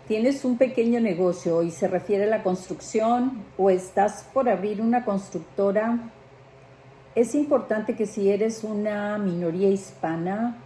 tienes un pequeño negocio y se refiere a la construcción o estás por abrir una constructora, es importante que si eres una minoría hispana,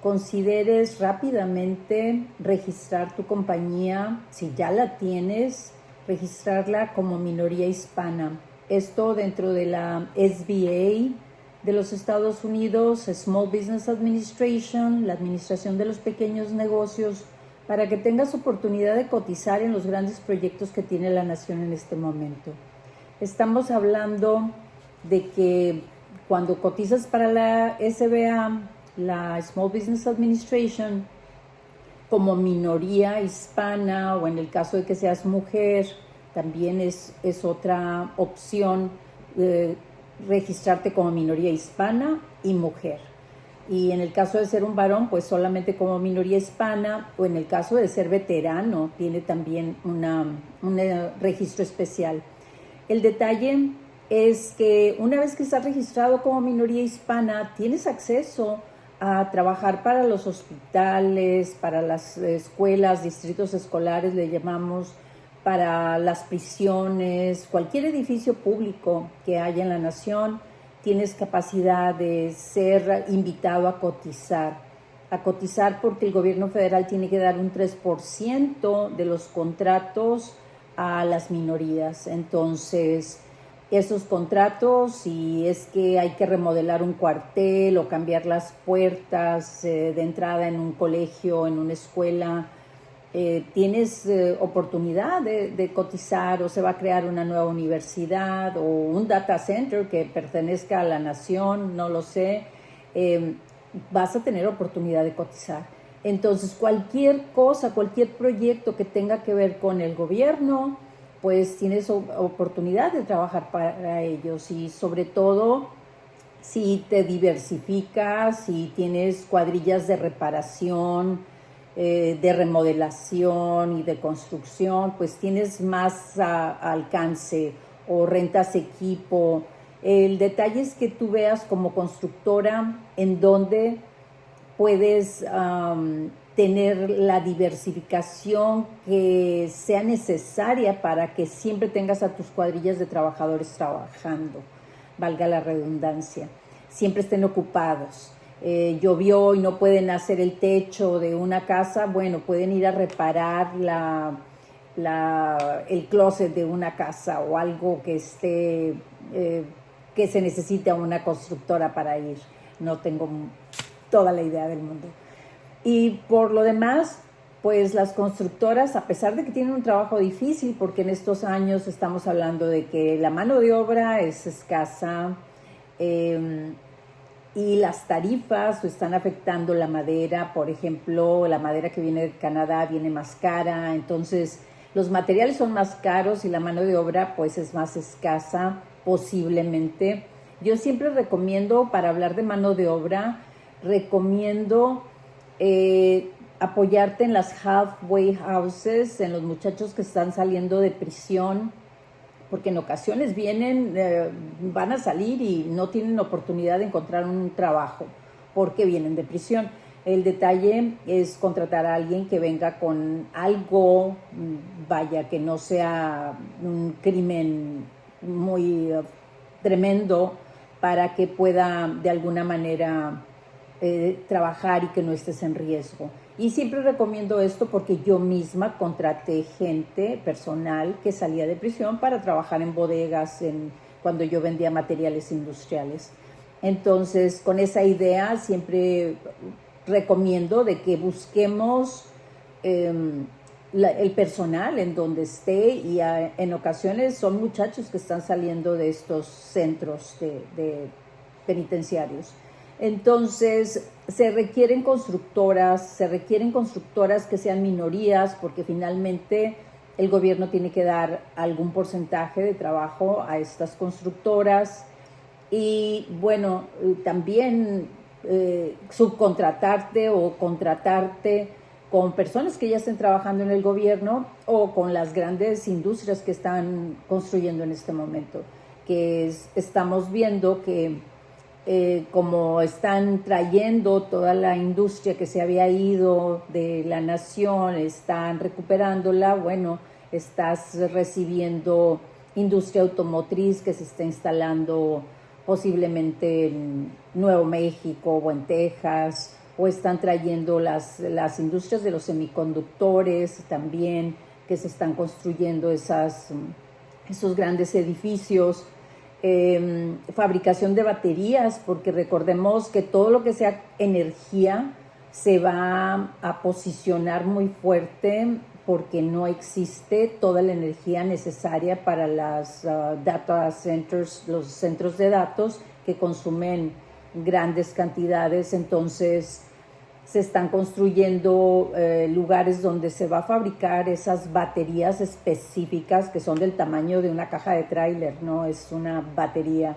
consideres rápidamente registrar tu compañía, si ya la tienes, registrarla como minoría hispana. Esto dentro de la SBA de los Estados Unidos, Small Business Administration, la Administración de los Pequeños Negocios, para que tengas oportunidad de cotizar en los grandes proyectos que tiene la nación en este momento. Estamos hablando de que cuando cotizas para la SBA, la Small Business Administration, como minoría hispana o en el caso de que seas mujer, también es otra opción registrarte como minoría hispana y mujer. Y en el caso de ser un varón, pues solamente como minoría hispana, o en el caso de ser veterano, tiene también un registro especial. El detalle es que una vez que estás registrado como minoría hispana, tienes acceso a trabajar para los hospitales, para las escuelas, distritos escolares, le llamamos, para las prisiones, cualquier edificio público que haya en la nación. Tienes capacidad de ser invitado a cotizar porque el gobierno federal tiene que dar un 3% de los contratos a las minorías. Entonces, esos contratos, si es que hay que remodelar un cuartel o cambiar las puertas de entrada en un colegio, en una escuela, tienes oportunidad de cotizar, o se va a crear una nueva universidad o un data center que pertenezca a la nación, no lo sé, vas a tener oportunidad de cotizar. Entonces, cualquier cosa, cualquier proyecto que tenga que ver con el gobierno, pues tienes oportunidad de trabajar para ellos, y sobre todo si te diversificas, si tienes cuadrillas de reparación, de remodelación y de construcción, pues tienes más alcance, o rentas equipo. El detalle es que tú veas como constructora en dónde puedes tener la diversificación que sea necesaria para que siempre tengas a tus cuadrillas de trabajadores trabajando, valga la redundancia, siempre estén ocupados. Llovió y no pueden hacer el techo de una casa, bueno, pueden ir a reparar el closet de una casa o algo que esté, que se necesite a una constructora para ir. No tengo toda la idea del mundo. Y por lo demás, pues las constructoras, a pesar de que tienen un trabajo difícil, porque en estos años estamos hablando de que la mano de obra es escasa, y las tarifas están afectando la madera. Por ejemplo, la madera que viene de Canadá viene más cara, entonces los materiales son más caros y la mano de obra pues es más escasa posiblemente. Yo siempre recomiendo, para hablar de mano de obra, recomiendo apoyarte en las halfway houses, en los muchachos que están saliendo de prisión, porque en ocasiones vienen, van a salir y no tienen oportunidad de encontrar un trabajo porque vienen de prisión. El detalle es contratar a alguien que venga con algo, vaya, que no sea un crimen muy tremendo, para que pueda de alguna manera trabajar y que no estés en riesgo. Y siempre recomiendo esto porque yo misma contraté gente, personal, que salía de prisión para trabajar en bodegas cuando yo vendía materiales industriales. Entonces, con esa idea siempre recomiendo de que busquemos el personal en donde esté, y en ocasiones son muchachos que están saliendo de estos centros de penitenciarios. Entonces, se requieren constructoras que sean minorías, porque finalmente el gobierno tiene que dar algún porcentaje de trabajo a estas constructoras. Y bueno, también subcontratarte o contratarte con personas que ya estén trabajando en el gobierno, o con las grandes industrias que están construyendo en este momento, que estamos viendo que como están trayendo toda la industria que se había ido de la nación, están recuperándola, bueno, estás recibiendo industria automotriz que se está instalando posiblemente en Nuevo México o en Texas, o están trayendo las industrias de los semiconductores también, que se están construyendo esos grandes edificios. Fabricación de baterías, porque recordemos que todo lo que sea energía se va a posicionar muy fuerte porque no existe toda la energía necesaria para las data centers, los centros de datos que consumen grandes cantidades. Entonces se están construyendo lugares donde se va a fabricar esas baterías específicas que son del tamaño de una caja de tráiler, no es una batería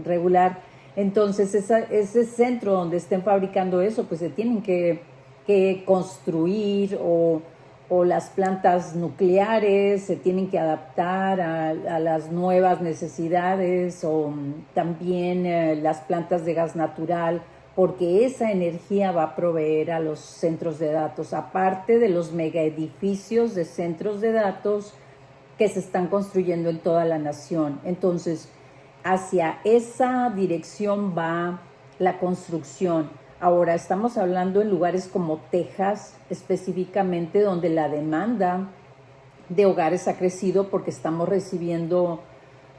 regular. Entonces ese centro donde estén fabricando eso, pues se tienen que construir, o las plantas nucleares se tienen que adaptar a las nuevas necesidades, o también las plantas de gas natural, porque esa energía va a proveer a los centros de datos, aparte de los megaedificios de centros de datos que se están construyendo en toda la nación. Entonces, hacia esa dirección va la construcción. Ahora, estamos hablando en lugares como Texas, específicamente, donde la demanda de hogares ha crecido porque estamos recibiendo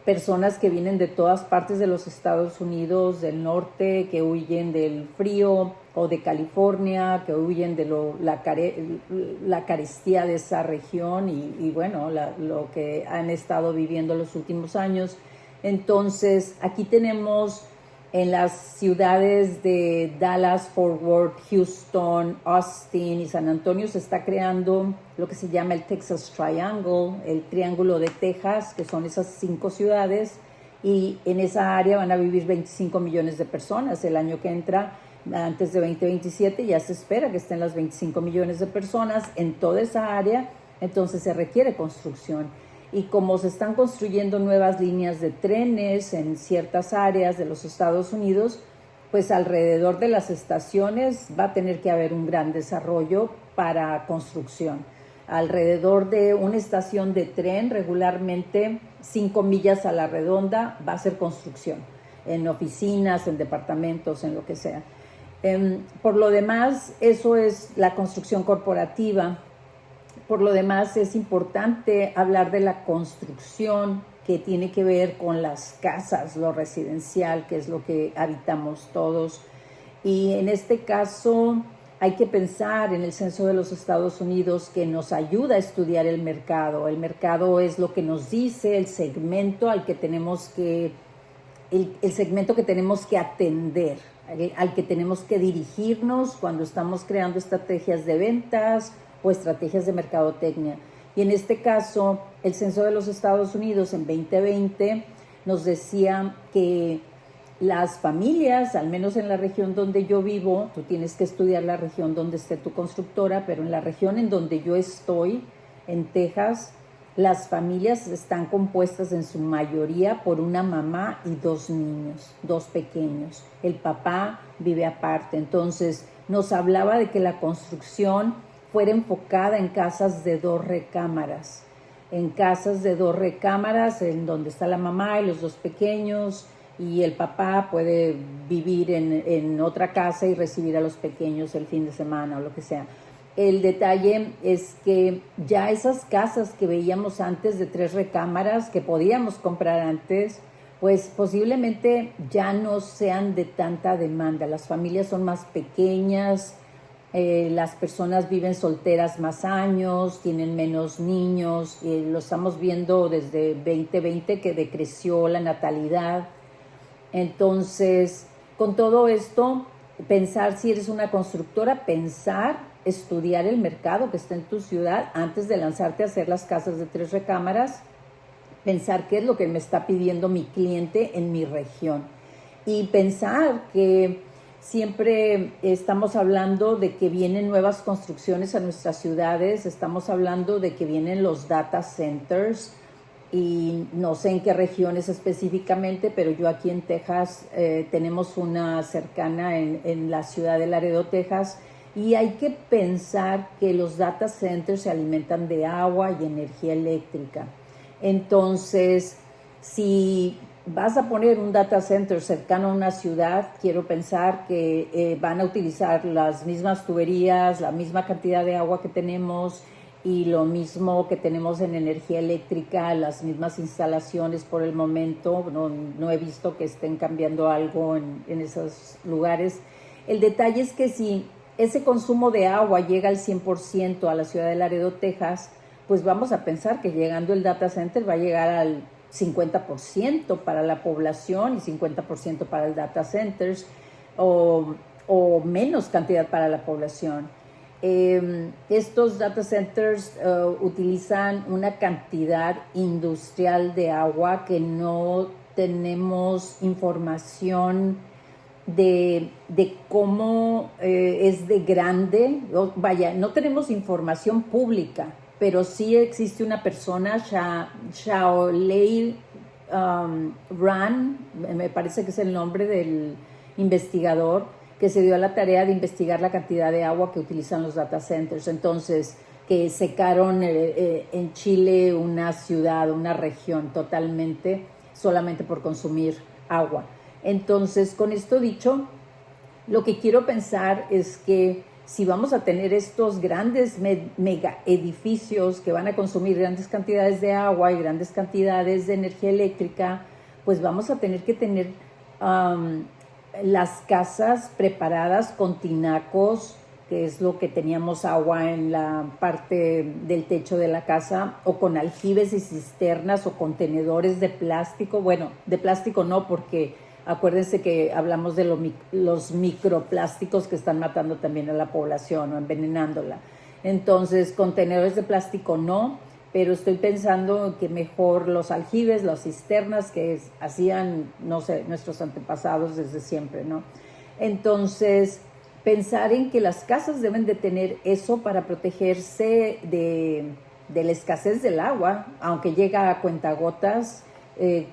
personas que vienen de todas partes de los Estados Unidos, del norte, que huyen del frío, o de California, que huyen de la carestía de esa región y bueno, lo que han estado viviendo los últimos años. Entonces, aquí tenemos en las ciudades de Dallas, Fort Worth, Houston, Austin y San Antonio, se está creando lo que se llama el Texas Triangle, el Triángulo de Texas, que son esas 5 ciudades, y en esa área van a vivir 25 millones de personas. El año que entra, antes de 2027, ya se espera que estén las 25 millones de personas en toda esa área. Entonces se requiere construcción. Y como se están construyendo nuevas líneas de trenes en ciertas áreas de los Estados Unidos, pues alrededor de las estaciones va a tener que haber un gran desarrollo para construcción. Alrededor de una estación de tren, regularmente 5 millas a la redonda, va a ser construcción, en oficinas, en departamentos, en lo que sea. Por lo demás, eso es la construcción corporativa. Por lo demás, es importante hablar de la construcción que tiene que ver con las casas, lo residencial, que es lo que habitamos todos. Y en este caso hay que pensar en el censo de los Estados Unidos, que nos ayuda a estudiar el mercado. El mercado es lo que nos dice el segmento al que tenemos que, el segmento que tenemos que atender, al que tenemos que dirigirnos cuando estamos creando estrategias de ventas o estrategias de mercadotecnia. Y en este caso, el censo de los Estados Unidos en 2020 nos decía que las familias, al menos en la región donde yo vivo, tú tienes que estudiar la región donde esté tu constructora, pero en la región en donde yo estoy, en Texas, las familias están compuestas en su mayoría por una mamá y 2 niños, 2 pequeños. El papá vive aparte. Entonces, nos hablaba de que la construcción fuera enfocada en casas de 2 recámaras. En casas de 2 recámaras, en donde está la mamá y los 2 pequeños, y el papá puede vivir en otra casa y recibir a los pequeños el fin de semana o lo que sea. El detalle es que ya esas casas que veíamos antes de 3 recámaras, que podíamos comprar antes, pues posiblemente ya no sean de tanta demanda. Las familias son más pequeñas, las personas viven solteras más años, tienen menos niños, lo estamos viendo desde 2020 que decreció la natalidad. Entonces, con todo esto, pensar si eres una constructora, estudiar el mercado que está en tu ciudad antes de lanzarte a hacer las casas de 3 recámaras, pensar qué es lo que me está pidiendo mi cliente en mi región y pensar que siempre estamos hablando de que vienen nuevas construcciones a nuestras ciudades, estamos hablando de que vienen los data centers, y no sé en qué regiones específicamente, pero yo aquí en Texas tenemos una cercana en la ciudad de Laredo, Texas, y hay que pensar que los data centers se alimentan de agua y energía eléctrica. Entonces, si vas a poner un data center cercano a una ciudad, quiero pensar que van a utilizar las mismas tuberías, la misma cantidad de agua que tenemos y lo mismo que tenemos en energía eléctrica, las mismas instalaciones por el momento. No he visto que estén cambiando algo en esos lugares. El detalle es que si ese consumo de agua llega al 100% a la ciudad de Laredo, Texas, pues vamos a pensar que llegando el data center va a llegar al 50% para la población y 50% para el data centers o menos cantidad para la población. Estos data centers utilizan una cantidad industrial de agua que no tenemos información de cómo es de grande. Vaya, no tenemos información pública, pero sí existe una persona, Shaolei Ran, me parece que es el nombre del investigador, que se dio a la tarea de investigar la cantidad de agua que utilizan los data centers. Entonces, que secaron en Chile una ciudad, una región totalmente, solamente por consumir agua. Entonces, con esto dicho, lo que quiero pensar es que si vamos a tener estos grandes mega edificios que van a consumir grandes cantidades de agua y grandes cantidades de energía eléctrica, pues vamos a tener que tener las casas preparadas con tinacos, que es lo que teníamos agua en la parte del techo de la casa, o con aljibes y cisternas o contenedores de plástico. Bueno, de plástico no, porque acuérdense que hablamos de los microplásticos que están matando también a la población o envenenándola. Entonces, contenedores de plástico no, pero estoy pensando que mejor los aljibes, las cisternas que hacían, no sé, nuestros antepasados desde siempre, ¿no? Entonces, pensar en que las casas deben de tener eso para protegerse de la escasez del agua, aunque llega a cuentagotas.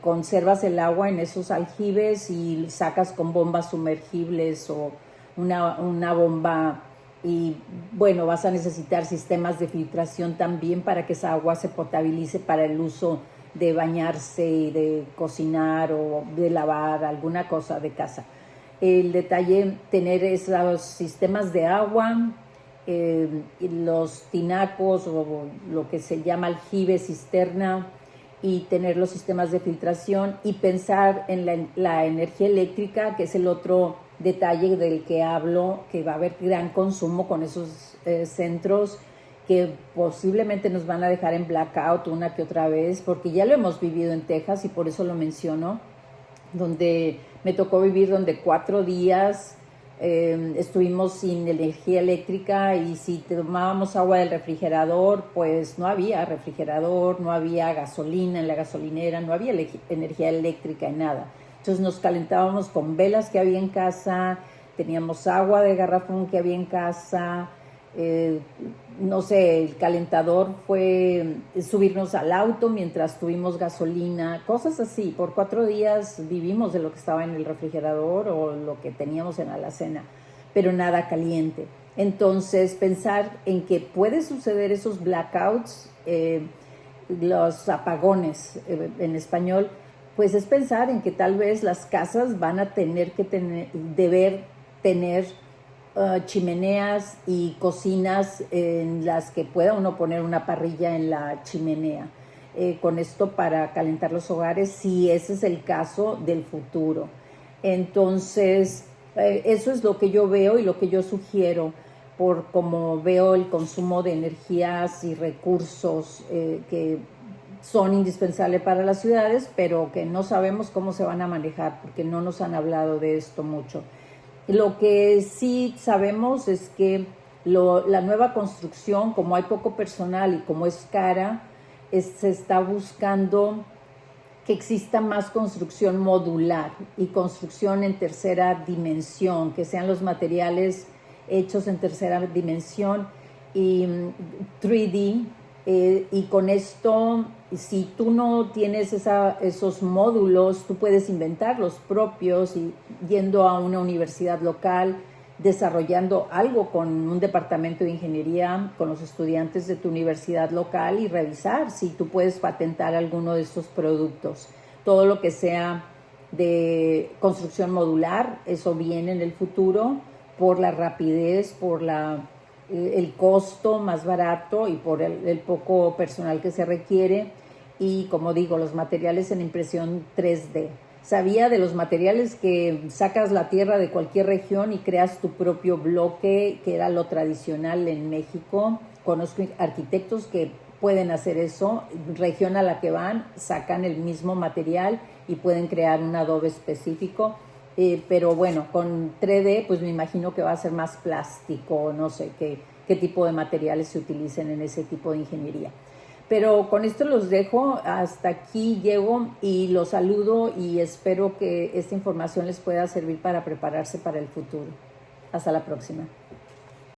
Conservas el agua en esos aljibes y sacas con bombas sumergibles o una bomba, y bueno, vas a necesitar sistemas de filtración también para que esa agua se potabilice para el uso de bañarse y de cocinar o de lavar alguna cosa de casa. El detalle, tener esos sistemas de agua, los tinacos o lo que se llama aljibe, cisterna, y tener los sistemas de filtración y pensar en la energía eléctrica, que es el otro detalle del que hablo, que va a haber gran consumo con esos centros que posiblemente nos van a dejar en blackout una que otra vez, porque ya lo hemos vivido en Texas y por eso lo menciono, donde me tocó vivir donde 4 días estuvimos sin energía eléctrica, y si tomábamos agua del refrigerador, pues no había refrigerador, no había gasolina en la gasolinera, no había energía eléctrica en nada. Entonces nos calentábamos con velas que había en casa, teníamos agua de garrafón que había en casa. No sé, el calentador fue subirnos al auto mientras tuvimos gasolina, cosas así. Por 4 días vivimos de lo que estaba en el refrigerador o lo que teníamos en la alacena, pero nada caliente. Entonces, pensar en que puede suceder esos blackouts, los apagones en español, pues es pensar en que tal vez las casas van a tener que deber tener chimeneas y cocinas en las que pueda uno poner una parrilla en la chimenea, con esto para calentar los hogares, si ese es el caso del futuro. Entonces, eso es lo que yo veo y lo que yo sugiero, por cómo veo el consumo de energías y recursos que son indispensables para las ciudades, pero que no sabemos cómo se van a manejar porque no nos han hablado de esto mucho. Lo que sí sabemos es que la nueva construcción, como hay poco personal y como es cara, se está buscando que exista más construcción modular y construcción en tercera dimensión, que sean los materiales hechos en tercera dimensión y 3D, Y con esto, si tú no tienes esos módulos, tú puedes inventar los propios y yendo a una universidad local, desarrollando algo con un departamento de ingeniería, con los estudiantes de tu universidad local y revisar si tú puedes patentar alguno de estos productos. Todo lo que sea de construcción modular, eso viene en el futuro por la rapidez, por el costo más barato y por el poco personal que se requiere. Y como digo, los materiales en impresión 3D. Sabía de los materiales que sacas la tierra de cualquier región y creas tu propio bloque, que era lo tradicional en México. Conozco arquitectos que pueden hacer eso, región a la que van, sacan el mismo material y pueden crear un adobe específico. Pero bueno, con 3D pues me imagino que va a ser más plástico, no sé qué tipo de materiales se utilicen en ese tipo de ingeniería. Pero con esto los dejo, hasta aquí llego y los saludo y espero que esta información les pueda servir para prepararse para el futuro. Hasta la próxima.